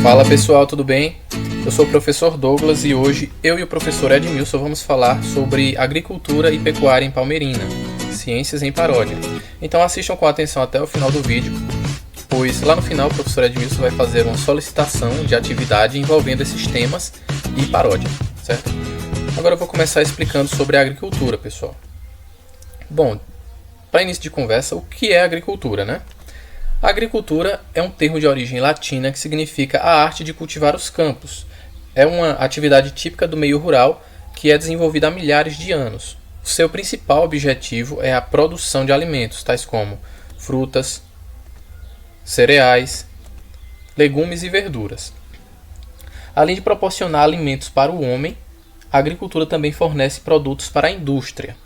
Fala pessoal, tudo bem? Eu sou o professor Douglas e hoje eu e o professor Edmilson vamos falar sobre agricultura e pecuária em Palmeirina, ciências em paródia. Então assistam com atenção até o final do vídeo, pois lá no final o professor Edmilson vai fazer uma solicitação de atividade envolvendo esses temas e paródia, certo? Agora eu vou começar explicando sobre a agricultura, pessoal. Bom, para início de conversa, o que é agricultura, né? A agricultura é um termo de origem latina que significa a arte de cultivar os campos. É uma atividade típica do meio rural que é desenvolvida há milhares de anos. O seu principal objetivo é a produção de alimentos, tais como frutas, cereais, legumes e verduras. Além de proporcionar alimentos para o homem, a agricultura também fornece produtos para a indústria.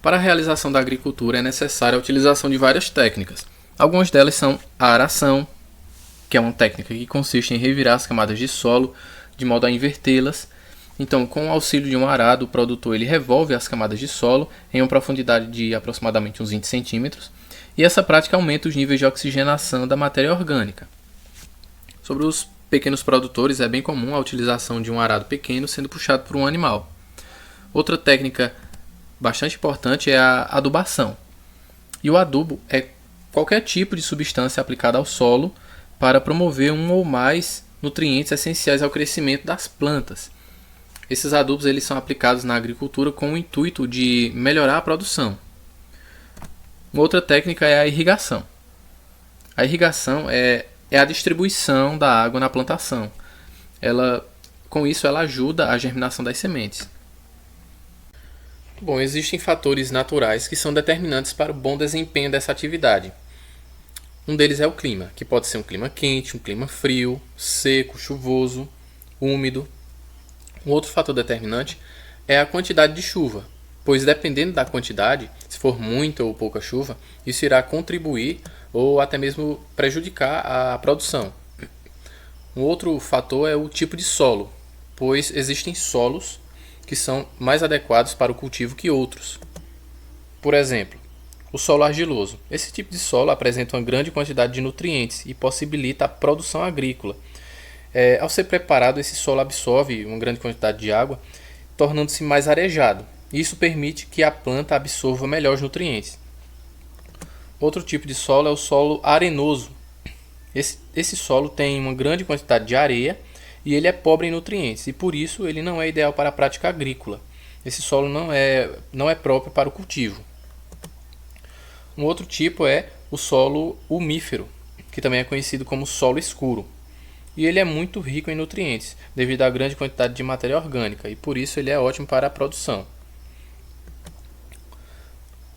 Para a realização da agricultura é necessária a utilização de várias técnicas. Algumas delas são a aração, que é uma técnica que consiste em revirar as camadas de solo de modo a invertê-las. Então, com o auxílio de um arado, o produtor ele revolve as camadas de solo em uma profundidade de aproximadamente uns 20 centímetros, e essa prática aumenta os níveis de oxigenação da matéria orgânica. Sobre os pequenos produtores, é bem comum a utilização de um arado pequeno sendo puxado por um animal. Outra técnica bastante importante é a adubação. E o adubo é qualquer tipo de substância aplicada ao solo para promover um ou mais nutrientes essenciais ao crescimento das plantas. Esses adubos eles são aplicados na agricultura com o intuito de melhorar a produção. Uma outra técnica é a irrigação. A irrigação é a distribuição da água na plantação. Com isso, ela ajuda a germinação das sementes. Bom, existem fatores naturais que são determinantes para o bom desempenho dessa atividade. Um deles é o clima, que pode ser um clima quente, um clima frio, seco, chuvoso, úmido. Um outro fator determinante é a quantidade de chuva, pois dependendo da quantidade, se for muita ou pouca chuva, isso irá contribuir ou até mesmo prejudicar a produção. Um outro fator é o tipo de solo, pois existem solos que são mais adequados para o cultivo que outros. Por exemplo, o solo argiloso. Esse tipo de solo apresenta uma grande quantidade de nutrientes e possibilita a produção agrícola. Ao ser preparado, esse solo absorve uma grande quantidade de água, tornando-se mais arejado. Isso permite que a planta absorva melhor os nutrientes. Outro tipo de solo é o solo arenoso. Esse solo tem uma grande quantidade de areia e ele é pobre em nutrientes, e por isso ele não é ideal para a prática agrícola. Esse solo não é próprio para o cultivo. Um outro tipo é o solo umífero, que também é conhecido como solo escuro. E ele é muito rico em nutrientes, devido à grande quantidade de matéria orgânica, e por isso ele é ótimo para a produção.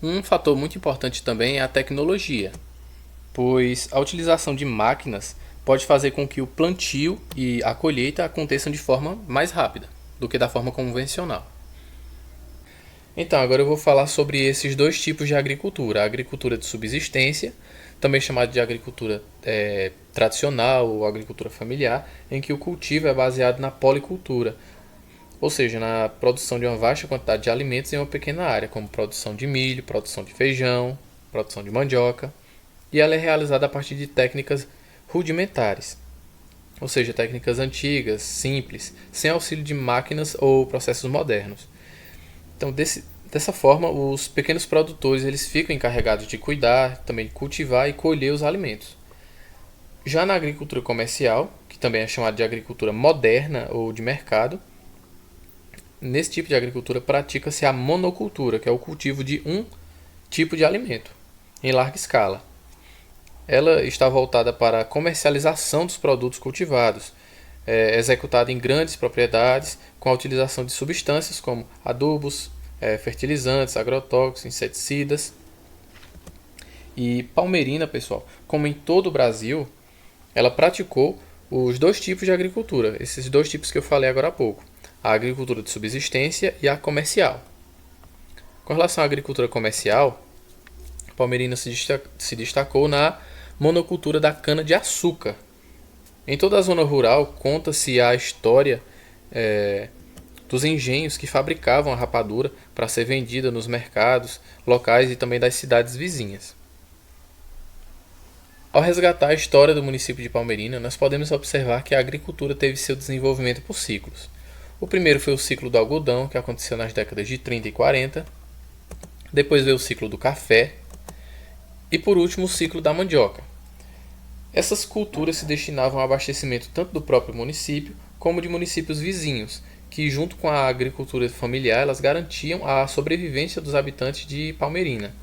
Um fator muito importante também é a tecnologia, pois a utilização de máquinas pode fazer com que o plantio e a colheita aconteçam de forma mais rápida do que da forma convencional. Então, agora eu vou falar sobre esses dois tipos de agricultura. A agricultura de subsistência, também chamada de agricultura tradicional ou agricultura familiar, em que o cultivo é baseado na policultura, ou seja, na produção de uma vasta quantidade de alimentos em uma pequena área, como produção de milho, produção de feijão, produção de mandioca, e ela é realizada a partir de técnicas rudimentares, ou seja, técnicas antigas, simples, sem auxílio de máquinas ou processos modernos. Então, dessa forma, os pequenos produtores eles ficam encarregados de cuidar, também de cultivar e colher os alimentos. Já na agricultura comercial, que também é chamada de agricultura moderna ou de mercado, nesse tipo de agricultura pratica-se a monocultura, que é o cultivo de um tipo de alimento, em larga escala. Ela está voltada para a comercialização dos produtos cultivados, executada em grandes propriedades com a utilização de substâncias como adubos, fertilizantes, agrotóxicos, inseticidas. E Palmeirina, pessoal, como em todo o Brasil, ela praticou os dois tipos de agricultura, esses dois tipos que eu falei agora há pouco, a agricultura de subsistência e a comercial. Com relação à agricultura comercial, Palmeirina se destacou na monocultura da cana-de-açúcar. Em toda a zona rural, conta-se a história dos engenhos que fabricavam a rapadura para ser vendida nos mercados locais e também das cidades vizinhas. Ao resgatar a história do município de Palmeirina, nós podemos observar que a agricultura teve seu desenvolvimento por ciclos. O primeiro foi o ciclo do algodão, que aconteceu nas décadas de 30 e 40. Depois veio o ciclo do café. E por último o ciclo da mandioca. Essas culturas se destinavam ao abastecimento tanto do próprio município como de municípios vizinhos, que junto com a agricultura familiar elas garantiam a sobrevivência dos habitantes de Palmeirina.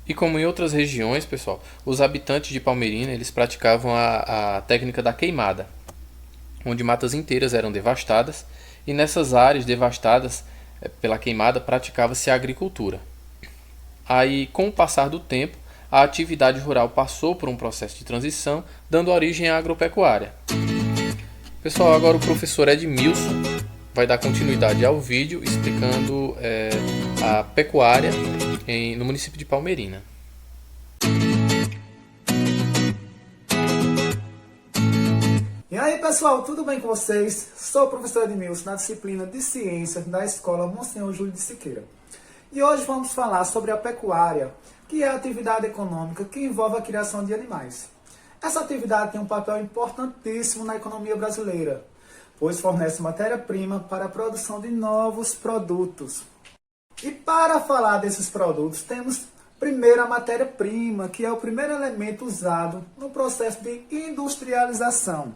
E como em outras regiões, pessoal, os habitantes de Palmeirina eles praticavam a técnica da queimada, onde matas inteiras eram devastadas e nessas áreas devastadas pela queimada praticava-se a agricultura. Aí, com o passar do tempo, a atividade rural passou por um processo de transição, dando origem à agropecuária. Pessoal, agora o professor Edmilson vai dar continuidade ao vídeo explicando a pecuária no município de Palmeirina. E aí pessoal, tudo bem com vocês? Sou o professor Edmilson na disciplina de Ciências da Escola Monsenhor Júlio de Siqueira. E hoje vamos falar sobre a pecuária, que é a atividade econômica que envolve a criação de animais. Essa atividade tem um papel importantíssimo na economia brasileira, pois fornece matéria-prima para a produção de novos produtos. E para falar desses produtos, temos primeiro a matéria-prima, que é o primeiro elemento usado no processo de industrialização.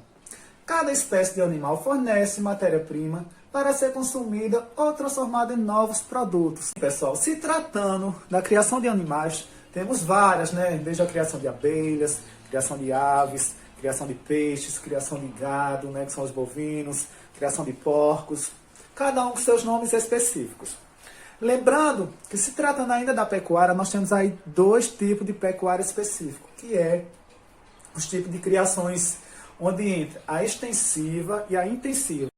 Cada espécie de animal fornece matéria-prima para ser consumida ou transformada em novos produtos. Pessoal, se tratando da criação de animais, temos várias, né? Desde a criação de abelhas, criação de aves, criação de peixes, criação de gado, né? Que são os bovinos, criação de porcos, cada um com seus nomes específicos. Lembrando que se tratando ainda da pecuária, nós temos aí dois tipos de pecuária específico, que é os tipos de criações onde entra a extensiva e a intensiva.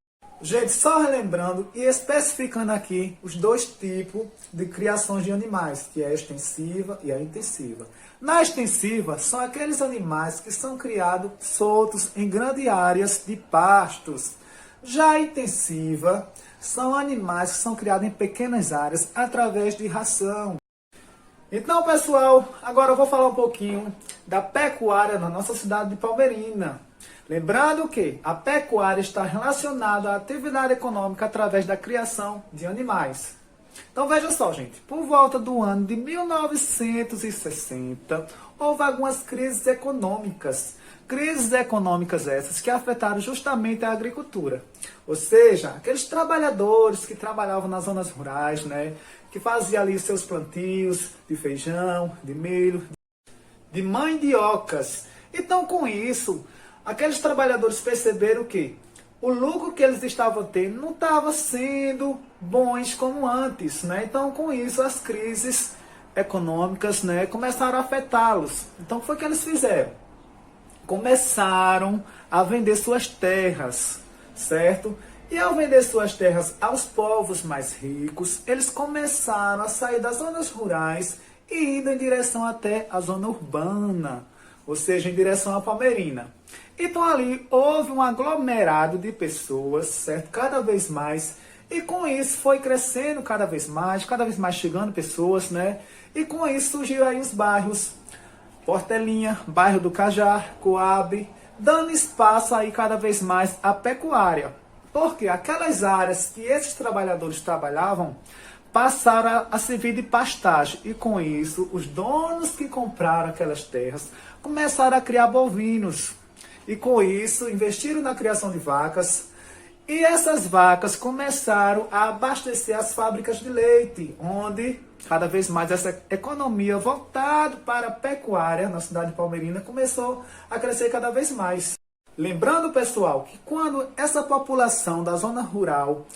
Gente, só relembrando e especificando aqui os dois tipos de criações de animais, que é a extensiva e a intensiva. Na extensiva, são aqueles animais que são criados soltos em grandes áreas de pastos. Já a intensiva são animais que são criados em pequenas áreas através de ração. Então, pessoal, agora eu vou falar um pouquinho da pecuária na nossa cidade de Palmeirina. Lembrando que a pecuária está relacionada à atividade econômica através da criação de animais. Então veja só, gente, por volta do ano de 1960, houve algumas crises econômicas. Crises econômicas essas que afetaram justamente a agricultura. Ou seja, aqueles trabalhadores que trabalhavam nas zonas rurais, né, que faziam ali seus plantios de feijão, de milho, de mandiocas. Então, com isso, aqueles trabalhadores perceberam que o lucro que eles estavam tendo não estava sendo bons como antes, né? Então, com isso, as crises econômicas, né, começaram a afetá-los. Então, o que foi que eles fizeram? Começaram a vender suas terras, certo? E ao vender suas terras aos povos mais ricos, eles começaram a sair das zonas rurais e indo em direção até a zona urbana, ou seja, em direção à Palmeirina. Então ali houve um aglomerado de pessoas, certo? Cada vez mais. E com isso foi crescendo cada vez mais chegando pessoas, né? E com isso surgiram aí os bairros Portelinha, bairro do Cajar, Coabe, dando espaço aí cada vez mais à pecuária. Porque aquelas áreas que esses trabalhadores trabalhavam passaram a servir de pastagem. E com isso, os donos que compraram aquelas terras começaram a criar bovinos. E com isso, investiram na criação de vacas. E essas vacas começaram a abastecer as fábricas de leite, onde cada vez mais essa economia voltada para a pecuária na cidade de Palmeirina começou a crescer cada vez mais. Lembrando, pessoal, que quando essa população da zona rural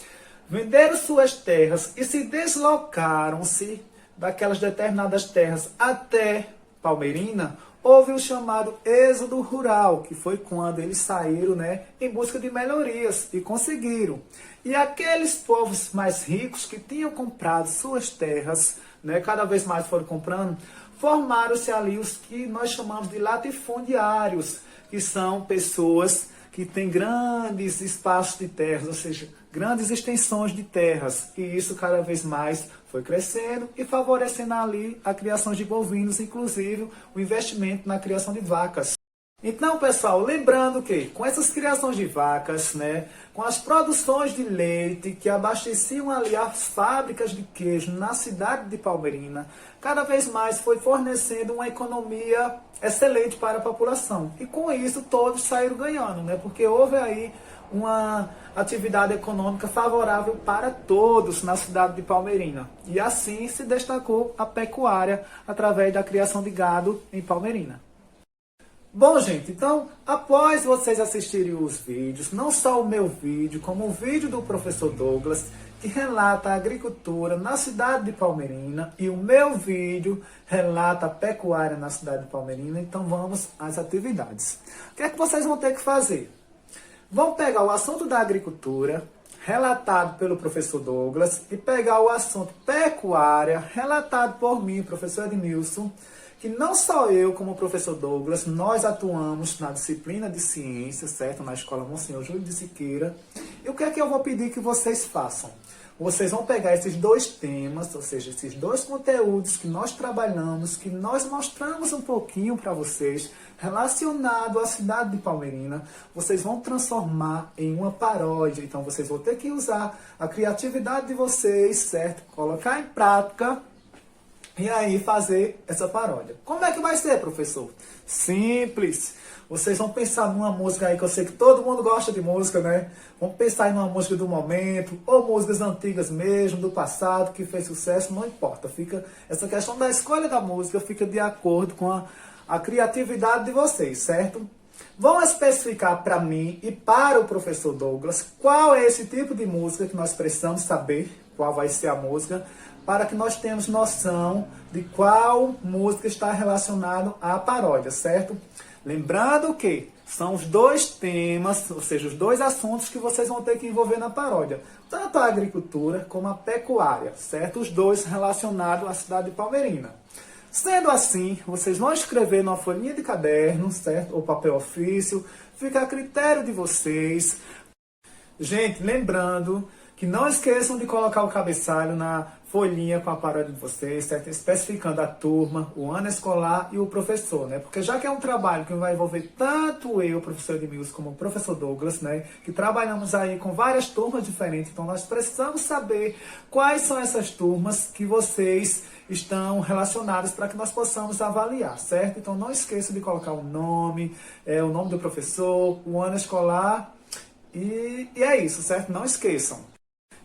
venderam suas terras e se deslocaram-se daquelas determinadas terras até Palmeirina, houve o chamado êxodo rural, que foi quando eles saíram, né, em busca de melhorias e conseguiram. E aqueles povos mais ricos que tinham comprado suas terras, né, cada vez mais foram comprando, formaram-se ali os que nós chamamos de latifundiários, que são pessoas que têm grandes espaços de terras, ou seja, grandes extensões de terras. E isso cada vez mais foi crescendo e favorecendo ali a criação de bovinos, inclusive o investimento na criação de vacas. Então, pessoal, lembrando que com essas criações de vacas, né, com as produções de leite que abasteciam ali as fábricas de queijo na cidade de Palmeirina, cada vez mais foi fornecendo uma economia excelente para a população. E com isso todos saíram ganhando, né, porque houve aí uma atividade econômica favorável para todos na cidade de Palmeirina. E assim se destacou a pecuária através da criação de gado em Palmeirina. Bom, gente, então, após vocês assistirem os vídeos, não só o meu vídeo, como o vídeo do professor Douglas, que relata a agricultura na cidade de Palmeirina, e o meu vídeo relata a pecuária na cidade de Palmeirina, então vamos às atividades. O que é que vocês vão ter que fazer? Vão pegar o assunto da agricultura, relatado pelo professor Douglas, e pegar o assunto pecuária, relatado por mim, professor Edmilson, que não só eu, como o professor Douglas, nós atuamos na disciplina de ciências, certo? Na Escola Monsenhor Júlio de Siqueira. E o que é que eu vou pedir que vocês façam? Vocês vão pegar esses dois temas, ou seja, esses dois conteúdos que nós trabalhamos, que nós mostramos um pouquinho para vocês, relacionado à cidade de Palmeirina, vocês vão transformar em uma paródia. Então, vocês vão ter que usar a criatividade de vocês, certo? Colocar em prática e aí fazer essa paródia. Como é que vai ser, professor? Simples. Vocês vão pensar numa música aí que eu sei que todo mundo gosta de música, né? Vão pensar em uma música do momento, ou músicas antigas mesmo, do passado, que fez sucesso, não importa. Fica, essa questão da escolha da música fica de acordo com a criatividade de vocês, certo? Vão especificar para mim e para o professor Douglas qual é esse tipo de música que nós precisamos saber, qual vai ser a música, para que nós tenhamos noção de qual música está relacionada à paródia, certo? Lembrando que são os dois temas, ou seja, os dois assuntos que vocês vão ter que envolver na paródia. Tanto a agricultura como a pecuária, certo? Os dois relacionados à cidade de Palmeirina. Sendo assim, vocês vão escrever numa folhinha de caderno, certo? Ou papel ofício, fica a critério de vocês. Gente, lembrando que não esqueçam de colocar o cabeçalho na folhinha com a paródia de vocês, certo? Especificando a turma, o ano escolar e o professor, né? Porque já que é um trabalho que vai envolver tanto eu, professor Edmilson, como o professor Douglas, né? Que trabalhamos aí com várias turmas diferentes, então nós precisamos saber quais são essas turmas que vocês estão relacionados para que nós possamos avaliar, certo? Então não esqueça de colocar o nome do professor, o ano escolar e é isso, certo? Não esqueçam.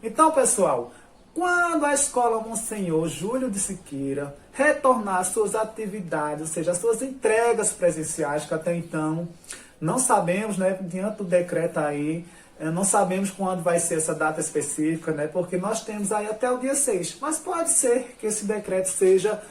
Então, pessoal, quando a Escola Monsenhor Júlio de Siqueira retornar às suas atividades, ou seja, às suas entregas presenciais, que até então não sabemos, né, diante do decreto aí, não sabemos quando vai ser essa data específica, né, porque nós temos aí até o dia 6, mas pode ser que esse decreto seja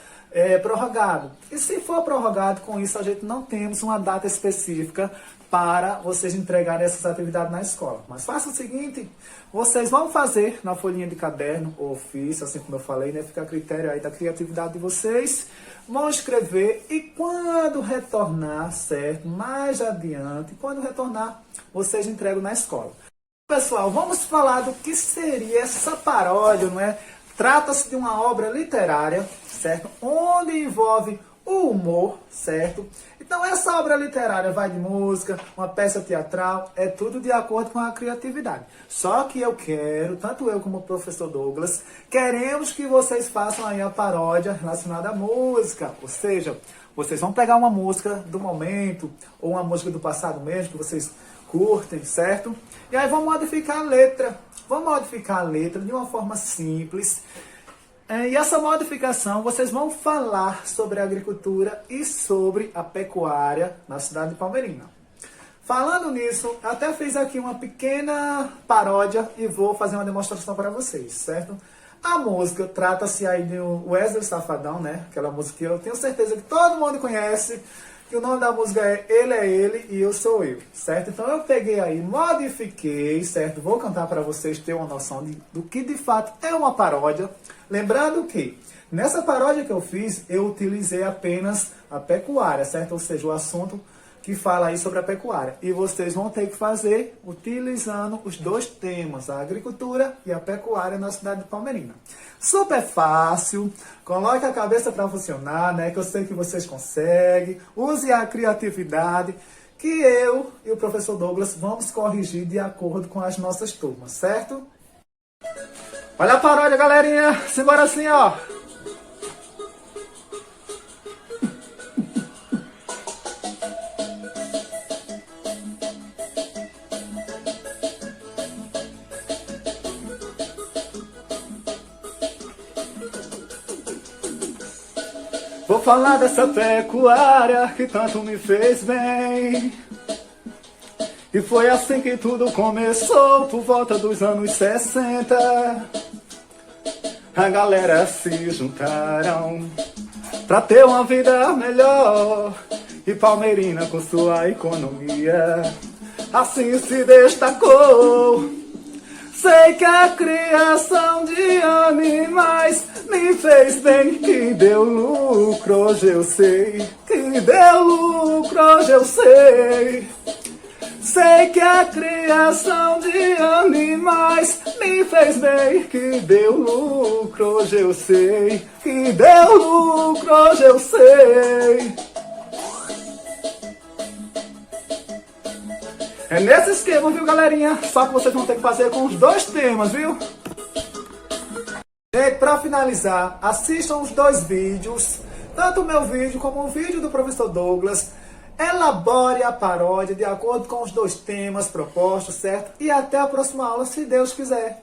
prorrogado. E se for prorrogado, com isso a gente não temos uma data específica para vocês entregarem essas atividades na escola. Mas faça o seguinte, vocês vão fazer na folhinha de caderno ou ofício, assim como eu falei, né? Fica a critério aí da criatividade de vocês. Vão escrever e quando retornar, certo? Mais adiante, quando retornar, vocês entregam na escola. Pessoal, vamos falar do que seria essa paródia, não é? Trata-se de uma obra literária, certo? Onde envolve o humor, certo? Então essa obra literária vai de música, uma peça teatral, é tudo de acordo com a criatividade. Só que eu quero, tanto eu como o professor Douglas, queremos que vocês façam aí a paródia relacionada à música. Ou seja, vocês vão pegar uma música do momento, ou uma música do passado mesmo, que vocês curtem, certo? E aí vão modificar a letra. Vamos modificar a letra de uma forma simples. E essa modificação, vocês vão falar sobre a agricultura e sobre a pecuária na cidade de Palmeirina. Falando nisso, até fiz aqui uma pequena paródia e vou fazer uma demonstração para vocês, certo? A música trata-se aí de Wesley Safadão, né? Aquela música que eu tenho certeza que todo mundo conhece, que o nome da música é Ele e Eu Sou Eu, certo? Então eu peguei aí, modifiquei, certo? Vou cantar para vocês terem uma noção do que de fato é uma paródia. Lembrando que nessa paródia que eu fiz, eu utilizei apenas a pecuária, certo? Ou seja, o assunto que fala aí sobre a pecuária. E vocês vão ter que fazer utilizando os dois temas, a agricultura e a pecuária na cidade de Palmeirina. Super fácil, coloque a cabeça para funcionar, né? Que eu sei que vocês conseguem. Use a criatividade, que eu e o professor Douglas vamos corrigir de acordo com as nossas turmas, certo? Olha a paródia, galerinha! Simbora assim, ó! Vou falar dessa pecuária que tanto me fez bem. E foi assim que tudo começou, por volta dos anos 60. A galera se juntaram pra ter uma vida melhor. E Palmeirina com sua economia assim se destacou. Sei que a criação de animais me fez bem, que deu lucro, hoje eu sei. Que deu lucro, hoje eu sei. Sei que a criação de animais me fez bem, que deu lucro, hoje eu sei. Que deu lucro, hoje eu sei. É nesse esquema, viu, galerinha? Só que vocês vão ter que fazer com os dois temas, viu? E para finalizar, assistam os dois vídeos, tanto o meu vídeo como o vídeo do professor Douglas. Elabore a paródia de acordo com os dois temas propostos, certo? E até a próxima aula, se Deus quiser.